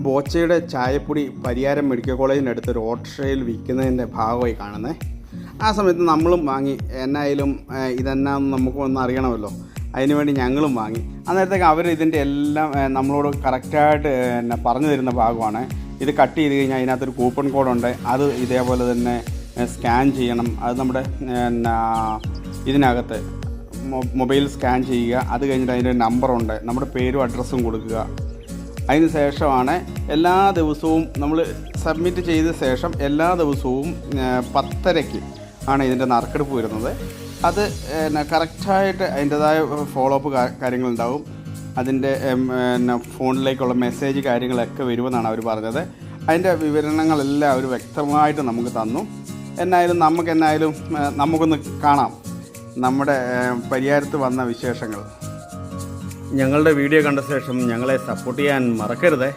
ബോച്ചയുടെ ചായപ്പൊടി പരിയാരം മെഡിക്കൽ കോളേജിൻ്റെ അടുത്തൊരു ഓട്ടോറിക്ഷയിൽ വിൽക്കുന്നതിൻ്റെ ഭാഗമായി കാണുന്നത്. ആ സമയത്ത് നമ്മളും വാങ്ങി. എന്നായാലും ഇതെന്നാന്ന് നമുക്കൊന്ന് അറിയണമല്ലോ, അതിനുവേണ്ടി ഞങ്ങളും വാങ്ങി. അന്നേരത്തേക്ക് അവർ ഇതിൻ്റെ എല്ലാം നമ്മളോട് കറക്റ്റായിട്ട് പറഞ്ഞു തരുന്ന ഭാഗമാണ്. ഇത് കട്ട് ചെയ്ത് കഴിഞ്ഞാൽ അതിനകത്തൊരു കൂപ്പൺ കോഡുണ്ട്, അത് ഇതേപോലെ തന്നെ സ്കാൻ ചെയ്യണം. അത് നമ്മുടെ ഇതിനകത്ത് മൊബൈൽ സ്കാൻ ചെയ്യുക. അത് കഴിഞ്ഞിട്ട് അതിൻ്റെ നമ്പറുണ്ട്, നമ്മുടെ പേരും അഡ്രസ്സും കൊടുക്കുക. അതിന് ശേഷമാണ് എല്ലാ ദിവസവും നമ്മൾ സബ്മിറ്റ് ചെയ്ത ശേഷം എല്ലാ ദിവസവും 10:30 ആണ് ഇതിൻ്റെ നറുക്കെടുപ്പ് വരുന്നത്. അത് കറക്റ്റായിട്ട് അതിൻ്റെതായ ഫോളോ അപ്പ് കാര്യങ്ങളുണ്ടാവും. അതിൻ്റെ ഫോണിലേക്കുള്ള മെസ്സേജ് കാര്യങ്ങളൊക്കെ വരുമെന്നാണ് അവർ പറഞ്ഞത്. അതിൻ്റെ വിവരണങ്ങളെല്ലാം അവർ വ്യക്തമായിട്ട് നമുക്ക് തന്നു. എന്നായാലും നമുക്കൊന്ന് കാണാം നമ്മുടെ പരിയാരത്ത് വന്ന വിശേഷങ്ങൾ. ഞങ്ങളുടെ വീഡിയോ കണ്ട ശേഷം ഞങ്ങളെ സപ്പോർട്ട് ചെയ്യാൻ മറക്കരുത്.